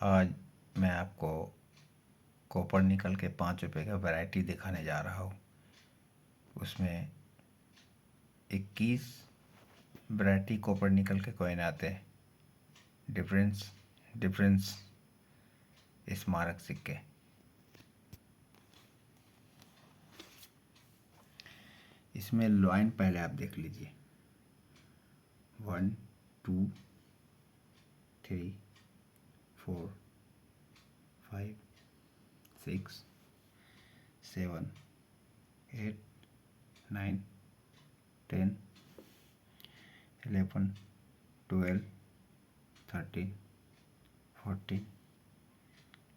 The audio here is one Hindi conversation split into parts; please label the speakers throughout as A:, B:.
A: आज मैं आपको कॉपर निकल के 5 रुपये का वैरायटी दिखाने जा रहा हूँ। उसमें 21 वैरायटी कॉपर निकल के कॉइन आते हैं। डिफरेंस स्मारक सिक्के। इसमें लॉइन पहले आप देख लीजिए। 1 2 3 4 5 6 7 8 9 10 11 12 13 14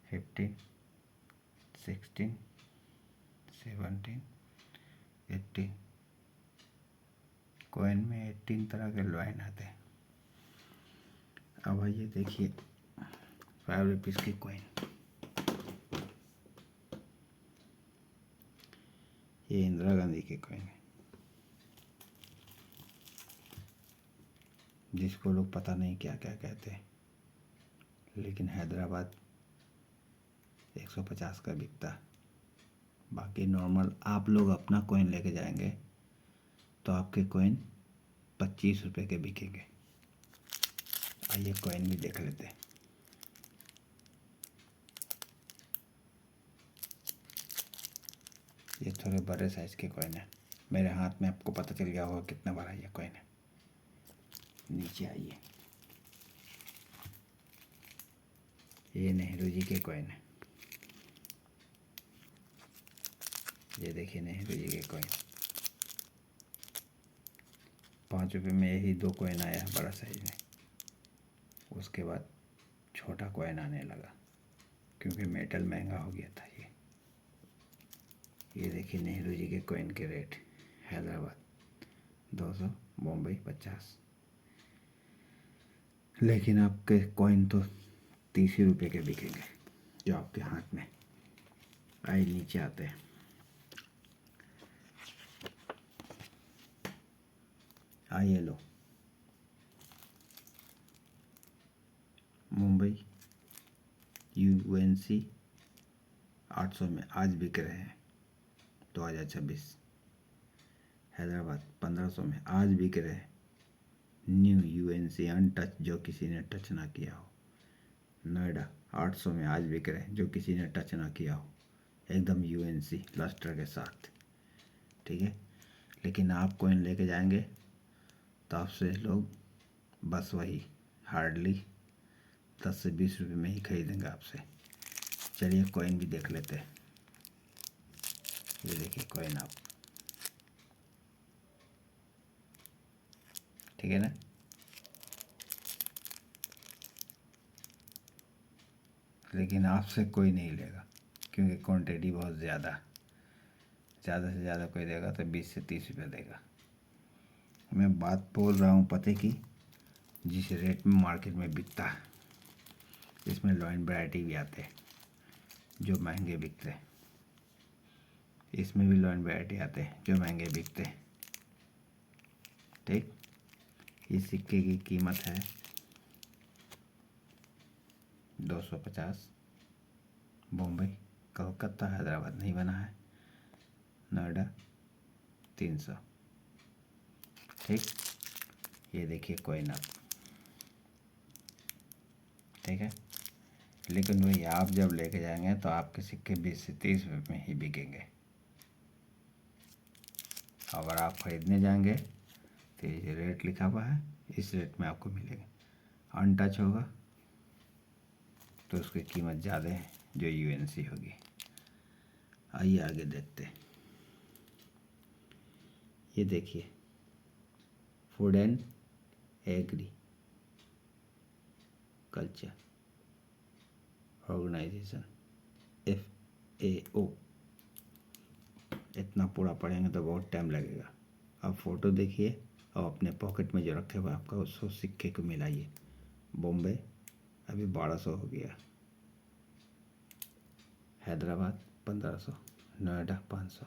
A: 15 16 17 18। कॉइन में 18 तरह के लॉइन आते हैं। अब आइए देखिए 5 रुपीज़ की कॉइन। ये इंदिरा गांधी की कॉइन है, जिसको लोग पता नहीं क्या क्या कहते हैं, लेकिन हैदराबाद 150 का बिकता। बाकी नॉर्मल आप लोग अपना कॉइन लेके जाएंगे तो आपके कॉइन 25 रुपये के बिकेंगे। आइए कॉइन भी देख लेते हैं। ये थोड़े बड़े साइज के कॉइन है। मेरे हाथ में आपको पता चल गया होगा कितना बड़ा ये कॉइन है। नीचे आइए, ये नेहरू जी के कॉइन है। ये देखिए नेहरू जी के कॉइन। 5 रुपये में यही 2 कॉइन आया है बड़ा साइज में। उसके बाद छोटा कॉइन आने लगा क्योंकि मेटल महंगा हो गया था। ये देखिए नेहरू जी के कॉइन के रेट। हैदराबाद 200, बॉम्बे 50। लेकिन आपके कॉइन तो 30 ही रुपये के बिकेंगे जो आपके हाथ में। आइए नीचे आते हैं। आइए लो, मुंबई UNC 800 में आज बिक रहे हैं 2026। हैदराबाद 1500 में आज बिक रहे हैं न्यू UNC अनटच, जो किसी ने टच ना किया हो। नोएडा 800 में आज बिक रहे हैं जो किसी ने टच ना किया हो, एकदम UNC लस्टर के साथ। ठीक है, लेकिन आप कॉइन लेके जाएंगे तो आपसे लोग बस वही हार्डली 10 से 20 रुपये में ही खरीदेंगे आपसे। चलिए कॉइन भी देख लेते हैं। ये देखिए कॉइन आप, ठीक है ना। लेकिन आपसे कोई नहीं लेगा क्योंकि क्वांटिटी बहुत ज़्यादा से ज़्यादा कोई देगा तो 20 से 30 रुपये देगा। मैं बात बोल रहा हूँ पते की, जिस रेट में मार्केट में बिकता है। इसमें लॉइन वैरायटी भी आते हैं जो महंगे बिकते हैं। इसमें भी लॉइन वैरायटी आते हैं जो महंगे बिकते हैं। ठीक, इस सिक्के की कीमत है 250। बॉम्बे, कलकत्ता, हैदराबाद नहीं बना है। नोएडा 300। ठीक, ये देखिए कॉइन आप, ठीक है। लेकिन वही आप जब लेके जाएंगे तो आपके सिक्के 20 से 30 रुपये में ही बिकेंगे। अगर आप खरीदने जाएंगे तो ये रेट लिखा हुआ है, इस रेट में आपको मिलेगा। अनटच होगा तो उसकी कीमत ज़्यादा है जो UNC होगी। आइए आगे देखते हैं। ये देखिए food and agriculture organisation FAO। इतना पूरा पढ़ेंगे तो बहुत टाइम लगेगा। अब फ़ोटो देखिए और अपने पॉकेट में जो रखे हुए आपका उसको सिक्के को मिलाइए। बॉम्बे अभी 1200 हो गया। हैदराबाद 1500, नोएडा 500।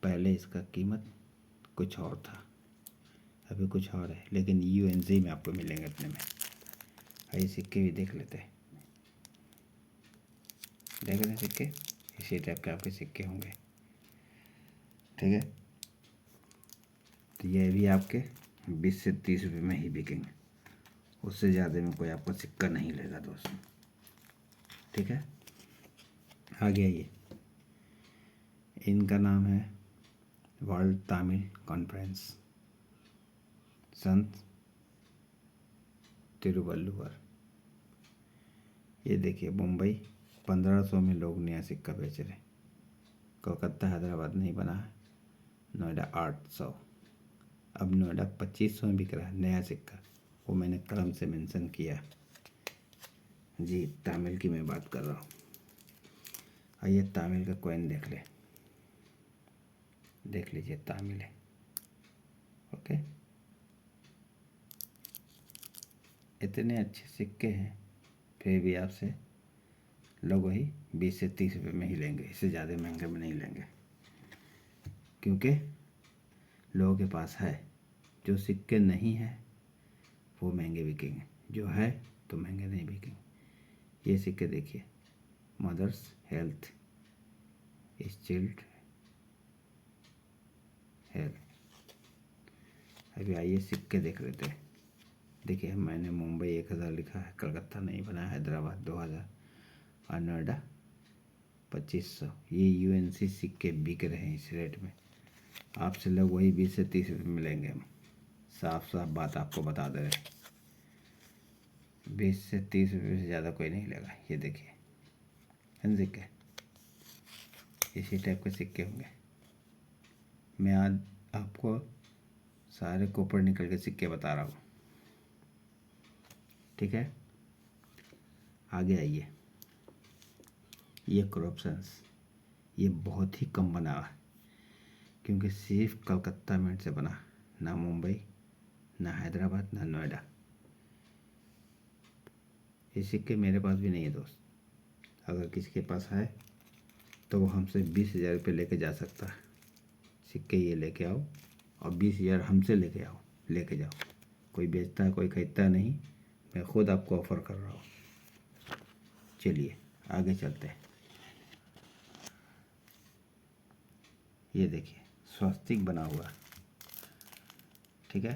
A: पहले इसका कीमत कुछ और था, अभी कुछ और है, लेकिन UNC में आपको मिलेंगे इतने में। आइए सिक्के भी देख लेते हैं। देख रहे हैं सिक्के, इसी टाइप के आपके सिक्के होंगे। ठीक है, तो ये भी आपके 20 से 30 रुपये में ही बिकेंगे, उससे ज़्यादा में कोई आपको सिक्का नहीं लेगा दोस्तों। ठीक है, आगे आइए। इनका नाम है वर्ल्ड तमिल कॉन्फ्रेंस, संत तिरुवल्लुवर। ये देखिए, मुंबई 1500 में लोग नया सिक्का बेच रहे, कोलकाता हैदराबाद नहीं बना है, नोएडा 800, अब नोएडा 2500 में बिक रहा है नया सिक्का, वो मैंने कलम से मेंशन किया जी, तमिल की मैं बात कर रहा हूँ। आइए तमिल का कॉइन देख लीजिए, तमिल है। ओके, इतने अच्छे सिक्के हैं, फिर भी आपसे लोग वही 20 से 30 रुपये में ही लेंगे, इससे ज़्यादा महंगे में नहीं लेंगे, क्योंकि लोगों के पास है। जो सिक्के नहीं है वो महंगे बिकेंगे, जो है तो महंगे नहीं बिकेंगे। ये सिक्के देखिए, mother's health is child health. अभी आइए सिक्के देख लेते हैं। देखिए, मैंने मुंबई 1000 लिखा है, कलकत्ता नहीं बना, हैदराबाद 2000 और नोएडा 2500। ये यूएनसी सिक्के बिक रहे हैं इस रेट में, आपसे लोग वही 20 से 30 रुपये मिलेंगे। हम साफ साफ बात आपको बता दे रहे, 20 से 30 रुपये से ज़्यादा कोई नहीं लेगा। ये देखिए इन सिक्के, इसी टाइप के सिक्के होंगे। मैं आज आपको सारे कॉपर निकल के सिक्के बता रहा हूँ। ठीक है, आगे आइए। ये क्रॉप्शंस, ये बहुत ही कम बना हुआ है, क्योंकि सिर्फ कलकत्ता मिंट से बना, ना मुंबई, ना हैदराबाद, ना नोएडा। ये सिक्के मेरे पास भी नहीं है दोस्त, अगर किसी के पास है तो वो हमसे 20,000 रुपये लेके जा सकता है। सिक्के ये लेके आओ और 20,000 हमसे लेके जाओ। कोई बेचता है, कोई खरीदता नहीं, मैं खुद आपको ऑफ़र कर रहा हूँ। चलिए आगे चलते हैं। ये देखिए, स्वास्तिक बना हुआ। ठीक है,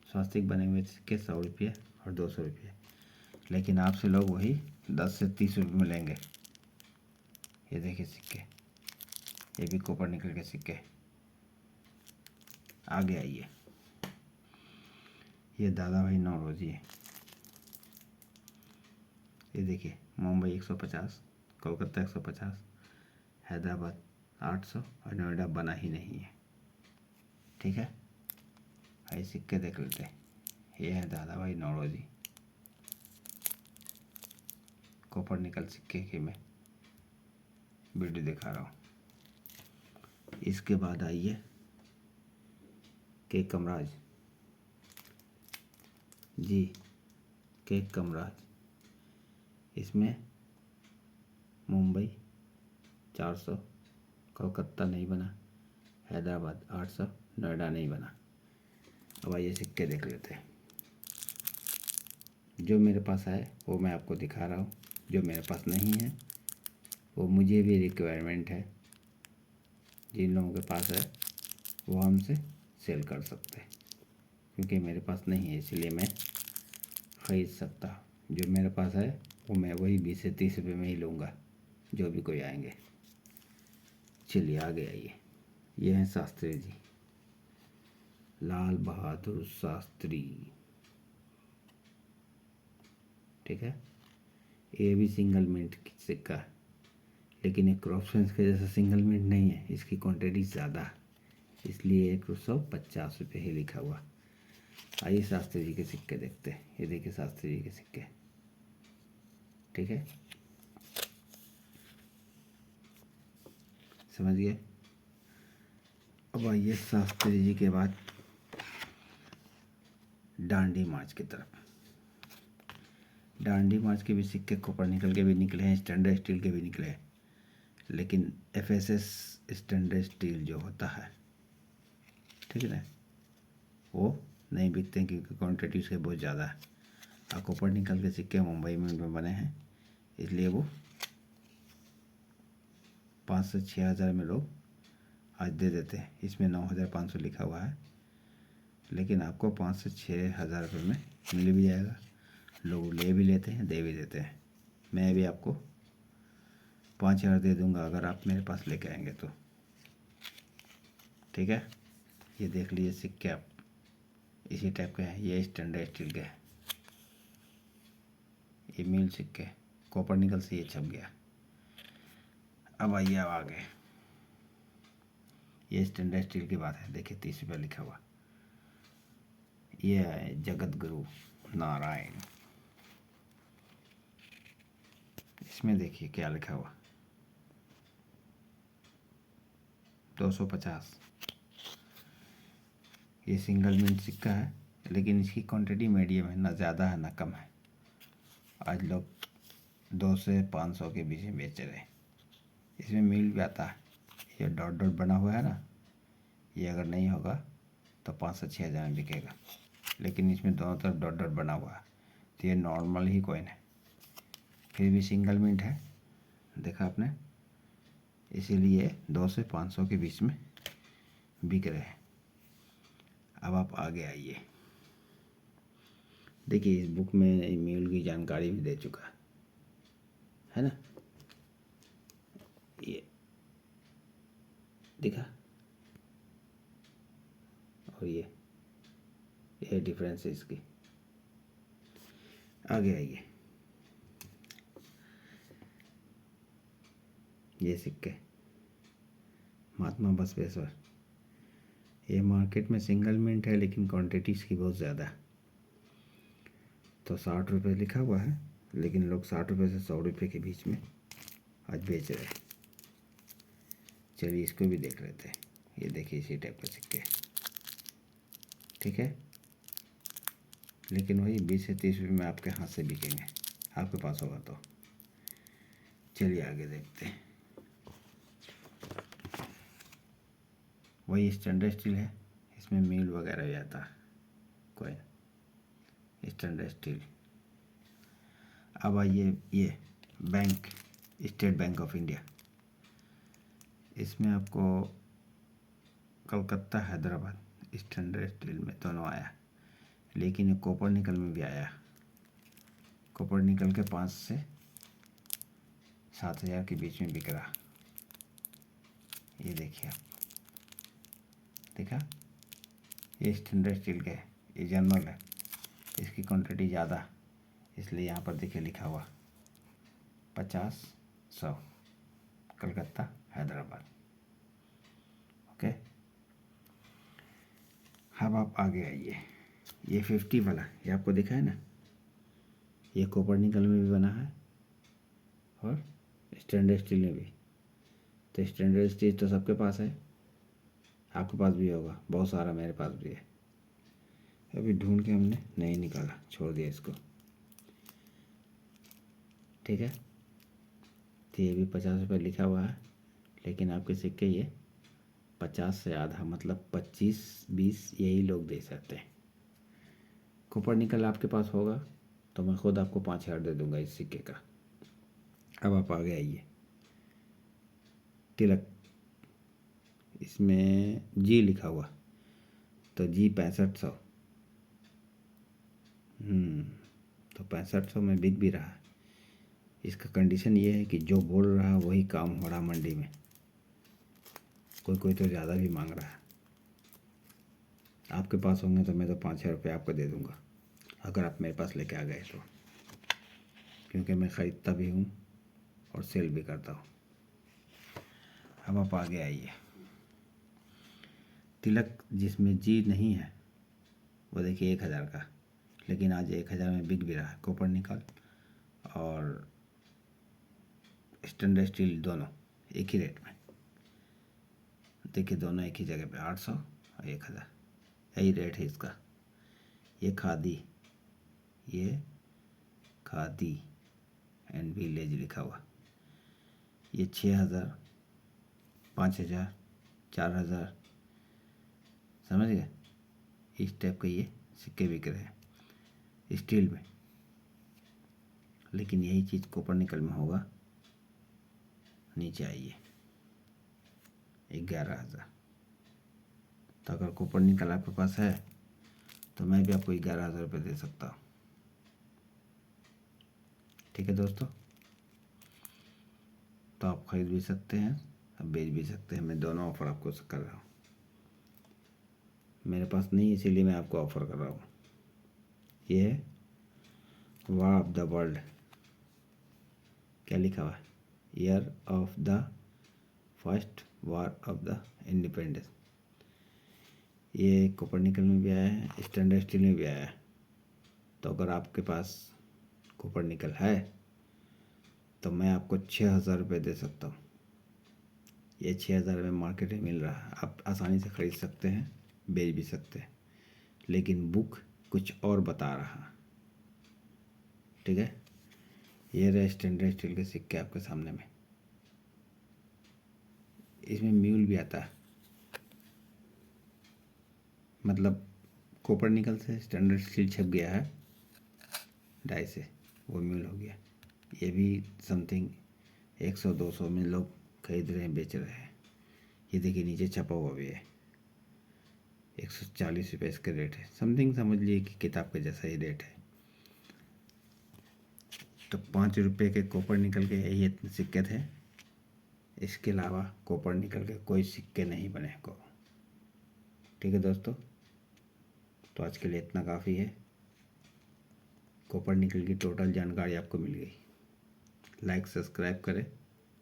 A: स्वास्तिक बने हुए सिक्के 100 रुपये और 200 रुपये, लेकिन आपसे लोग वही 10 से 30 रुपये में लेंगे। ये देखिए सिक्के, ये भी कॉपर निकल के सिक्के। आगे आइए, ये दादा भाई नौरोजी है। ये देखिए, मुंबई 150, कोलकाता 150, हैदराबाद 800 और नोएडा बना ही नहीं है। ठीक है, आइए सिक्के देख लेते हैं। ये है दादा भाई नौरोजी, कॉपर निकल सिक्के की मैं वीडियो दिखा रहा हूँ। इसके बाद आइए के कमराज जी, के कमराज। इसमें मुंबई 400, कोलकाता नहीं बना, हैदराबाद 800, नोएडा नहीं बना। अब आइए सिक्के देख लेते हैं। जो मेरे पास है वो मैं आपको दिखा रहा हूँ, जो मेरे पास नहीं है वो मुझे भी रिक्वायरमेंट है। जिन लोगों के पास है वो हमसे सेल कर सकते हैं, क्योंकि मेरे पास नहीं है इसलिए मैं ख़रीद सकता हूँ। जो मेरे पास है वो मैं वही 20 से 30 रुपये में ही लूँगा, जो भी कोई आएंगे। चलिए आगे आइए। ये हैं शास्त्री जी, लाल बहादुर शास्त्री। ठीक है, ये भी सिंगल मिनट की सिक्का है, लेकिन एक क्रॉप्शंस के जैसा सिंगल मिनट नहीं है, इसकी क्वांटिटी ज़्यादा है, इसलिए 150 रुपये ही लिखा हुआ। आइए शास्त्री जी के सिक्के देखते हैं। ये देखिए शास्त्री जी के सिक्के। ठीक है, समझ गए। अब आइए शास्त्री जी के बाद डांडी मार्च की तरफ। डांडी मार्च के भी सिक्के कॉपर निकल के भी निकले हैं, स्टैंडर्ड स्टील के भी निकले हैं, लेकिन FSS स्टैंडर्ड स्टील जो होता है, ठीक है ना, वो नहीं बिकते हैं, क्योंकि क्वान्टिटी उसके बहुत ज़्यादा है। और कॉपर निकल के सिक्के मुंबई में बने हैं, इसलिए वो 5 से 6 हज़ार में लोग आज दे देते हैं। इसमें 9,500 लिखा हुआ है, लेकिन आपको 5 से 6 हज़ार रुपये में मिल भी जाएगा। लोग ले भी लेते हैं, दे भी देते हैं। मैं भी आपको 5,000 दे दूंगा अगर आप मेरे पास लेके आएंगे तो, ठीक है। ये देख लीजिए सिक्के, आप इसी टाइप के हैं। ये स्टैंडर्ड स्टील के हैं, ये मिल सिक्के कॉपर निकल से ये छप गया। अब आइए अब आगे, ये स्टैंडर्ड स्टील की बात है। देखिए 30 रुपये लिखा हुआ, ये है जगत गुरु नारायण। इसमें देखिए क्या लिखा हुआ, 250। ये सिंगल मिंट सिक्का है, लेकिन इसकी क्वांटिटी मीडियम है, ना ज़्यादा है ना कम है। आज लोग 2 से 500 के बीच में बेच रहे हैं। इसमें मील भी आता है। ये डॉट डॉट बना हुआ है ना, ये अगर नहीं होगा तो 5 से 6 हज़ार में बिकेगा, लेकिन इसमें दोनों तरफ डॉट डॉट बना हुआ है, तो ये नॉर्मल ही कॉइन है, फिर भी सिंगल मिंट है। देखा आपने, इसीलिए 2 से 500 के बीच में बिक रहे हैं। अब आप आगे आइए, देखिए इस बुक में म्यूल की जानकारी भी दे चुका है ना। ये दिखा, और ये डिफरेंस है इसकी। आगे आइए, ये सिक्के महात्मा बसवेश्वर, ये मार्केट में सिंगल मिंट है, लेकिन क्वांटिटी इसकी बहुत ज़्यादा है। तो 60 रुपये लिखा हुआ है, लेकिन लोग 60 रुपये से 100 रुपये के बीच में आज बेच रहे हैं। चलिए इसको भी देख लेते हैं। ये देखिए इसी टाइप का सिक्के, ठीक है, लेकिन वही 20 से 30 रुपये में आपके हाथ से बिकेंगे, आपके पास होगा तो। चलिए आगे देखते हैं। वही स्टैंडर्ड स्टील है, इसमें मील वगैरह भी आता है, कोई स्टैंडर्ड स्टील। अब आइए ये bank, state bank of India. इसमें आपको कलकत्ता हैदराबाद स्टैंडर्ड स्टील में दोनों आया, लेकिन ये कॉपर निकल में भी आया। कॉपर निकल के 5 से 7 हज़ार के बीच में बिक रहा। ये देखिए आप, देखा, ये स्टैंडर्ड स्टील का है, ये जनरल है, इसकी क्वांटिटी ज़्यादा, इसलिए यहाँ पर देखिए लिखा हुआ 50-100 कलकत्ता हैदराबाद। ओके, अब आप आगे आइए। ये 50 वाला, ये आपको दिखा है ना, ये कॉपर निकल में भी बना है और स्टैंडर्ड स्टील में भी। तो स्टैंडर्ड स्टील तो सबके पास है, आपके पास भी होगा, बहुत सारा मेरे पास भी है। अभी ढूंढ के हमने नहीं निकाला, छोड़ दिया इसको, ठीक है। तो ये भी 50 रुपये लिखा हुआ है, लेकिन आपके सिक्के ये 50 से आधा, मतलब 25-20 यही लोग दे सकते हैं। कॉपर निकल आपके पास होगा तो मैं खुद आपको 5,000 दे दूंगा इस सिक्के का। अब आप आगे आइए, तिलक, इसमें जी लिखा हुआ, तो जी 6500, तो 6500 में बिक भी रहा है। इसका कंडीशन ये है कि जो बोल रहा वही काम हो रहा मंडी में, कोई तो ज़्यादा भी मांग रहा है। आपके पास होंगे तो मैं तो 5,000 रुपये आपको दे दूंगा अगर आप मेरे पास लेके आ गए तो, क्योंकि मैं ख़रीदता भी हूँ और सेल भी करता हूँ। अब आप आगे आइए, तिलक जिसमें जी नहीं है वो देखिए 1,000 का, लेकिन आज 1,000 में बिक भी रहा है। कॉपर निकल और स्टैंडर्ड स्टील दोनों एक ही रेट में, देखिए दोनों एक ही जगह पे 800 और 1,000, यही रेट है इसका। ये खादी एंड विलेज लिखा हुआ, ये 6,000, 5,000, 4,000, समझ गए, इस टाइप के ये सिक्के बिक रहे हैं स्टील में। लेकिन यही चीज़ कॉपर निकल में होगा। नीचे आइए, 11,000। तो अगर कॉपर निकल आपके पास है तो मैं भी आपको 11,000 रुपये दे सकता हूँ। ठीक है दोस्तों, तो आप खरीद भी सकते हैं, आप बेच भी सकते हैं। मैं दोनों ऑफ़र आपको कर रहा हूँ। मेरे पास नहीं, इसीलिए मैं आपको ऑफ़र कर रहा हूँ। ये है वॉर ऑफ द वर्ल्ड, क्या लिखा हुआ है, year of the first war of the independence. ये कॉपर निकल में भी आया है, स्टैंडर्ड स्टील में भी आया है। तो अगर आपके पास कॉपर निकल है तो मैं आपको 6,000 रुपये दे सकता हूँ। ये 6,000 में मार्केट में मिल रहा है, आप आसानी से ख़रीद सकते हैं, बेच भी सकते हैं। लेकिन बुक कुछ और बता रहा। ठीक है, ये रहे स्टैंडर्ड स्टील के सिक्के आपके सामने में। इसमें म्यूल भी आता है, मतलब कॉपर निकल से स्टैंडर्ड स्टील छप गया है डाई से, वो म्यूल हो गया। ये भी समथिंग 100-200 में लोग खरीद रहे हैं, बेच रहे हैं। ये देखिए नीचे छपा हुआ भी है, 140 रुपये इसके रेट है। समथिंग समझ लिए कि किताब के जैसा ही रेट है। तो 5 रुपये के कॉपर निकल के ये सिक्के थे। इसके अलावा कॉपर निकल के कोई सिक्के नहीं बने को। ठीक है दोस्तों, तो आज के लिए इतना काफ़ी है। कॉपर निकल की टोटल जानकारी आपको मिल गई। लाइक सब्सक्राइब करें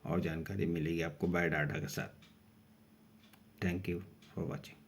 A: और जानकारी मिलेगी आपको बायोडाटा के साथ। Thank you for watching.